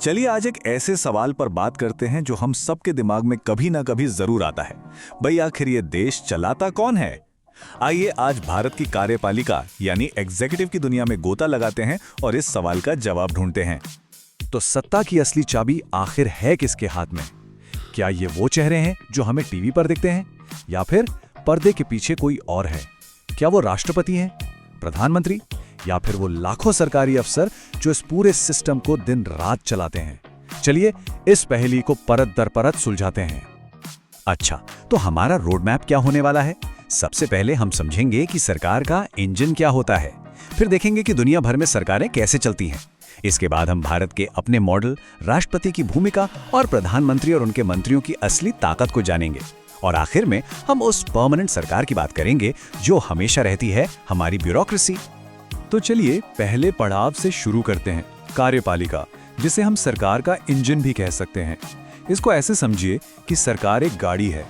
चलिए आज एक ऐसे सवाल पर बात करते हैं जो हम सबके दिमाग में कभी ना कभी जरूर आता है। भाई आखिर ये देश चलाता कौन है? आइए आज भारत की कार्यपालिका यानी एग्जीक्यूटिव की दुनिया में गोता लगाते हैं और इस सवाल का जवाब ढूंढते हैं। तो सत्ता की असली चाबी आखिर है किसके हाथ में? क्या ये वो चेहरे हैं जो हमें टीवी पर दिखते हैं, या फिर पर्दे के पीछे कोई और है? क्या वो राष्ट्रपति हैं, प्रधानमंत्री, या फिर वो लाखों सरकारी अफसर जो इस पूरे सिस्टम को दिन रात चलाते हैं? चलिए इस पहेली को परत दर परत सुलझाते हैं। अच्छा, तो हमारा रोड मैप क्या होने वाला है? सबसे पहले हम समझेंगे कि सरकार का इंजन क्या होता है, फिर देखेंगे कि दुनिया भर में सरकारें कैसे चलती हैं। इसके बाद हम भारत के अपने मॉडल, राष्ट्रपति की भूमिका और प्रधानमंत्री और उनके मंत्रियों की असली ताकत को जानेंगे। और आखिर में हम उस परमानेंट सरकार की बात करेंगे जो हमेशा रहती है, हमारी ब्यूरोक्रेसी। तो चलिए पहले पड़ाव से शुरू करते हैं, कार्यपालिका, जिसे हम सरकार का इंजन भी कह सकते हैं। इसको ऐसे समझिए कि सरकार एक गाड़ी है,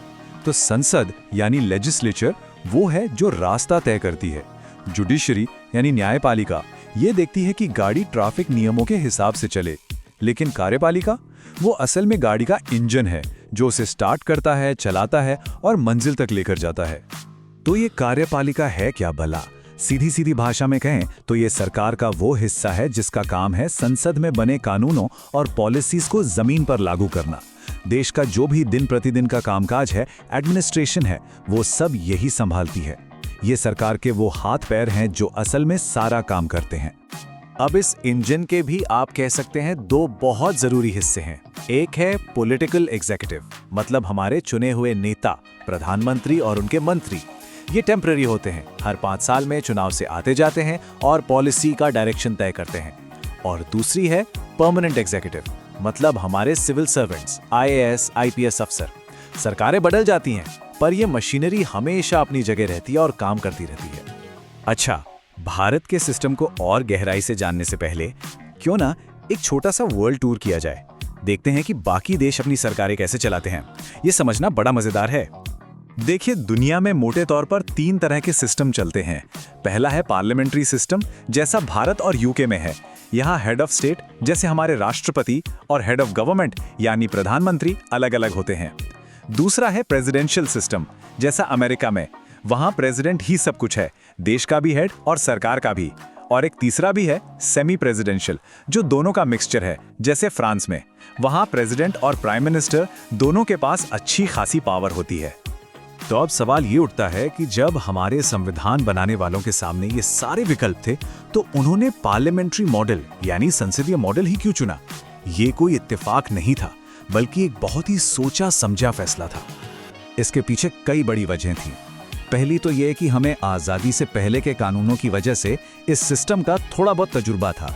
तो संसद यानी लेजिस्लेचर वो है जो रास्ता तय करती है। जुडिशरी यानी न्यायपालिका ये देखती है कि गाड़ी ट्रैफिक नियमों के हिसाब से चले। लेकिन कार्यपालिका वो असल में गाड़ी का इंजन है जो उसे स्टार्ट करता है, चलाता है और मंजिल तक लेकर जाता है। तो ये कार्यपालिका है क्या भला? सीधी सीधी भाषा में कहें तो ये सरकार का वो हिस्सा है जिसका काम है संसद में बने कानूनों और पॉलिसीज को जमीन पर लागू करना। देश का जो भी दिन प्रतिदिन का कामकाज है, एडमिनिस्ट्रेशन है, वो सब यही संभालती है। ये सरकार के वो हाथ पैर हैं जो असल में सारा काम करते हैं। अब इस इंजन के भी आप कह सकते हैं दो बहुत जरूरी हिस्से हैं। एक है पॉलिटिकल एग्जीक्यूटिव, मतलब हमारे चुने हुए नेता, प्रधानमंत्री और उनके मंत्री। ये टेम्पररी होते हैं, हर 5 साल में चुनाव से आते जाते हैं और पॉलिसी का डायरेक्शन तय करते हैं। और दूसरी है परमानेंट एग्जीक्यूटिव, मतलब हमारे सिविल सर्वेंट्स, IAS, IPS अफसर। सरकारें बदल जाती हैं पर यह मशीनरी हमेशा अपनी जगह रहती है और काम करती रहती है। अच्छा, भारत के सिस्टम को और गहराई से जानने से पहले क्यों ना एक छोटा सा वर्ल्ड टूर किया जाए। देखते हैं कि बाकी देश अपनी सरकारें कैसे चलाते हैं। ये समझना बड़ा मजेदार है। देखिए, दुनिया में मोटे तौर पर 3 तरह के सिस्टम चलते हैं। पहला है पार्लियामेंट्री सिस्टम, जैसा भारत और यूके में है। यहाँ हेड ऑफ स्टेट जैसे हमारे राष्ट्रपति और हेड ऑफ गवर्नमेंट यानी प्रधानमंत्री अलग अलग होते हैं। दूसरा है प्रेसिडेंशियल सिस्टम, जैसा अमेरिका में। वहाँ प्रेसिडेंट ही सब कुछ है, देश का भी हेड और सरकार का भी। और एक तीसरा भी है सेमी प्रेसिडेंशियल, जो दोनों का मिक्सचर है, जैसे फ्रांस में। वहाँ प्रेसिडेंट और प्राइम मिनिस्टर दोनों के पास अच्छी खासी पावर होती है। तो अब सवाल ये उठता है कि जब हमारे संविधान बनाने वालों के सामने ये सारे विकल्प थे, तो उन्होंने पार्लियामेंट्री मॉडल यानी संसदीय मॉडल ही क्यों चुना? ये कोई इत्तेफाक नहीं था, बल्कि एक बहुत ही सोचा समझा फैसला था। इसके पीछे कई बड़ी वजहें थीं। पहली तो ये कि हमें आज़ादी से पहले के कानूनों की वजह से इस सिस्टम का थोड़ा बहुत तजुर्बा था।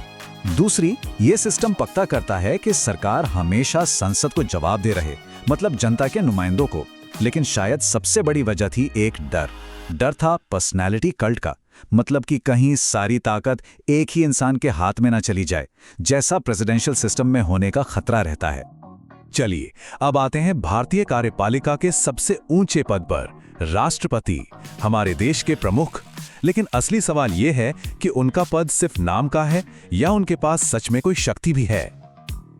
दूसरी, ये सिस्टम पक्का करता है कि सरकार हमेशा संसद को जवाब दे रहे, मतलब जनता के नुमाइंदों को। लेकिन शायद सबसे बड़ी वजह थी एक डर था पर्सनैलिटी कल्ट का, मतलब कि कहीं सारी ताकत एक ही इंसान के हाथ में ना चली जाए, जैसा प्रेसिडेंशियल सिस्टम में होने का खतरा रहता है। चलिए अब आते हैं भारतीय कार्यपालिका के सबसे ऊंचे पद पर, राष्ट्रपति, हमारे देश के प्रमुख। लेकिन असली सवाल यह है कि उनका पद सिर्फ नाम का है या उनके पास सच में कोई शक्ति भी है।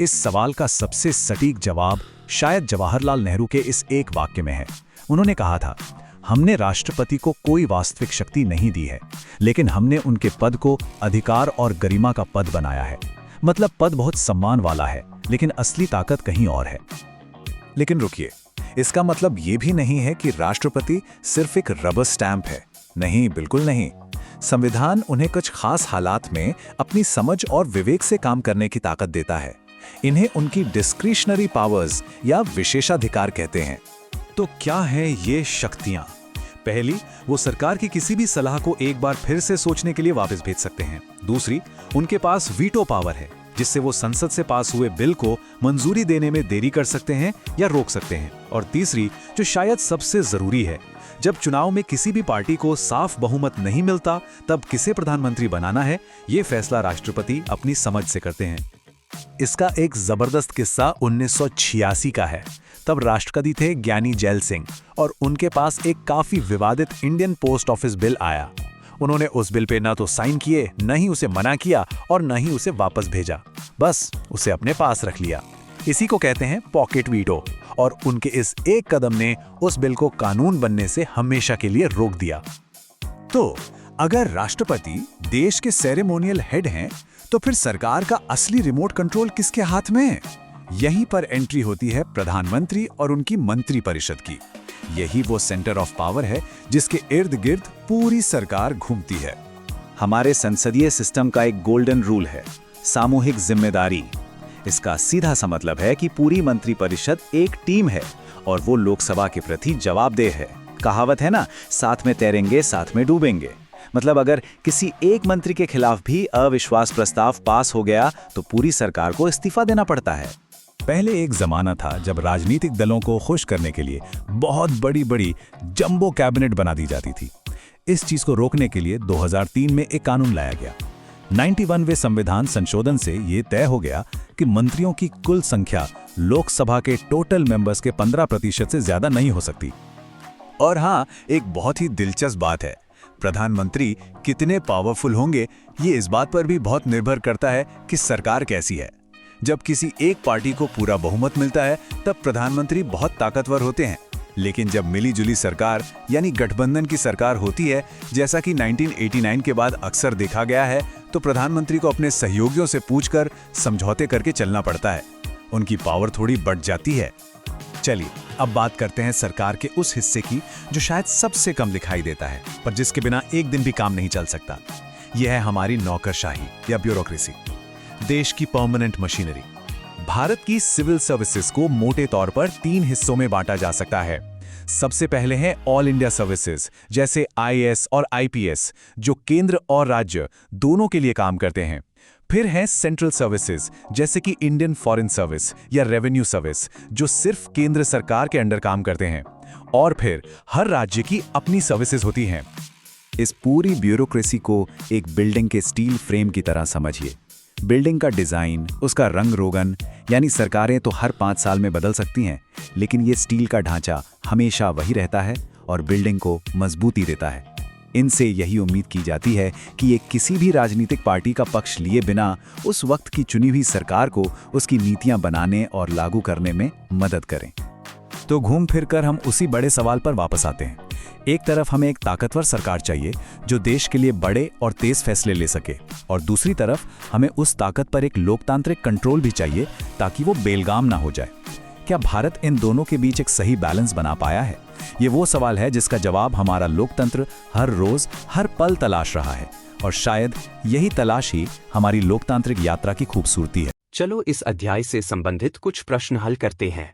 इस सवाल का सबसे सटीक जवाब शायद जवाहरलाल नेहरू के इस एक वाक्य में है। उन्होंने कहा था, हमने राष्ट्रपति को कोई वास्तविक शक्ति नहीं दी है, लेकिन हमने उनके पद को अधिकार और गरिमा का पद बनाया है। मतलब पद बहुत सम्मान वाला है, लेकिन असली ताकत कहीं और है। लेकिन रुकिए, इसका मतलब ये भी नहीं है कि राष्ट्रपति सिर्फ एक रबर स्टैंप है। नहीं, बिल्कुल नहीं। संविधान उन्हें कुछ खास हालात में अपनी समझ और विवेक से काम करने की ताकत देता है। इन्हें उनकी डिस्क्रिशनरी पावर्स या विशेषाधिकार कहते हैं। तो क्या है ये शक्तियां? पहली, वो सरकार की किसी भी सलाह को एक बार फिर से सोचने के लिए वापस भेज सकते हैं। दूसरी, उनके पास वीटो पावर है, जिससे वो संसद से पास हुए बिल को मंजूरी देने में देरी कर सकते हैं या रोक सकते हैं। और तीसरी, जो शायद सबसे जरूरी है, जब चुनाव में किसी भी पार्टी को साफ बहुमत नहीं मिलता, तब किसे प्रधानमंत्री बनाना है, ये फैसला राष्ट्रपति अपनी समझ से करते हैं। इसका एक जबरदस्त किस्सा 1986 का है। तब राष्ट्रपति थे ज्ञानी जैल सिंह और उनके पास एक काफी विवादित इंडियन पोस्ट ऑफिस बिल आया। उन्होंने उस बिल पे ना तो साइन किए, न ही उसे मना किया और न ही उसे वापस भेजा, बस उसे अपने पास रख लिया। इसी को कहते हैं पॉकेट वीटो, और उनके इस एक कदम ने उस बिल को कानून बनने से हमेशा के लिए रोक दिया। तो अगर राष्ट्रपति देश के सेरेमोनियल हेड हैं, तो फिर सरकार का असली रिमोट कंट्रोल किसके हाथ में है? यहीं पर एंट्री होती है प्रधानमंत्री और उनकी मंत्री परिषद की। यही वो सेंटर ऑफ पावर है जिसके इर्द गिर्द पूरी सरकार घूमती है। हमारे संसदीय सिस्टम का एक गोल्डन रूल है, सामूहिक जिम्मेदारी। इसका सीधा सा मतलब है कि पूरी मंत्री परिषद एक टीम है और वो लोकसभा के प्रति जवाबदेह है। कहावत है ना, साथ में तैरेंगे साथ में डूबेंगे। मतलब अगर किसी एक मंत्री के खिलाफ भी अविश्वास प्रस्ताव पास हो गया तो पूरी सरकार को इस्तीफा देना पड़ता है। पहले एक जमाना था जब राजनीतिक दलों को खुश करने के लिए बहुत बड़ी बड़ी जंबो कैबिनेट बना दी जाती थी। इस चीज को रोकने के लिए 2003 में एक कानून लाया गया। 91वें संविधान संशोधन से ये तय हो गया कि मंत्रियों की कुल संख्या लोकसभा के टोटल मेंबर्स के 15% से ज्यादा नहीं हो सकती। और हाँ, एक बहुत ही दिलचस्प बात है, प्रधानमंत्री कितने पावरफुल होंगे ये इस बात पर भी बहुत निर्भर करता है कि सरकार कैसी है। जब किसी एक पार्टी को पूरा बहुमत मिलता है तब प्रधानमंत्री बहुत ताकतवर होते हैं, लेकिन जब मिलीजुली सरकार यानी गठबंधन की सरकार होती है, जैसा कि 1989 के बाद अक्सर देखा गया है, तो प्रधानमंत्री को अपने सहयोगियों से पूछकर समझौते करके चलना पड़ता है। उनकी पावर थोड़ी बढ़ जाती है। चलिए अब बात करते हैं सरकार के उस हिस्से की जो शायद सबसे कम दिखाई देता है, पर जिसके बिना एक दिन भी काम नहीं चल सकता। यह है हमारी नौकरशाही या ब्यूरोक्रेसी, देश की परमानेंट मशीनरी। भारत की सिविल सर्विसेज को मोटे तौर पर 3 हिस्सों में बांटा जा सकता है। सबसे पहले है ऑल इंडिया सर्विसेज, जैसे आईएएस और आईपीएस, जो केंद्र और राज्य दोनों के लिए काम करते हैं। फिर है सेंट्रल सर्विसेज, जैसे कि इंडियन फॉरेन सर्विस या रेवेन्यू सर्विस, जो सिर्फ केंद्र सरकार के अंडर काम करते हैं। और फिर हर राज्य की अपनी सर्विसेज होती हैं। इस पूरी ब्यूरोक्रेसी को एक बिल्डिंग के स्टील फ्रेम की तरह समझिए। बिल्डिंग का डिजाइन, उसका रंग रोगन, यानी सरकारें तो हर 5 साल में बदल सकती हैं, लेकिन ये स्टील का ढांचा हमेशा वही रहता है और बिल्डिंग को मजबूती देता है। इनसे यही उम्मीद की जाती है कि ये किसी भी राजनीतिक पार्टी का पक्ष लिए बिना उस वक्त की चुनी हुई सरकार को उसकी नीतियां बनाने और लागू करने में मदद करें। तो घूम फिर कर हम उसी बड़े सवाल पर वापस आते हैं। एक तरफ हमें एक ताकतवर सरकार चाहिए जो देश के लिए बड़े और तेज फैसले ले सके, और दूसरी तरफ हमें उस ताकत पर एक लोकतांत्रिक कंट्रोल भी चाहिए ताकि वो बेलगाम ना हो जाए। क्या भारत इन दोनों के बीच एक सही बैलेंस बना पाया है? ये वो सवाल है जिसका जवाब हमारा लोकतंत्र हर रोज हर पल तलाश रहा है, और शायद यही तलाश ही हमारी लोकतांत्रिक यात्रा की खूबसूरती है। चलो इस अध्याय से संबंधित कुछ प्रश्न हल करते हैं।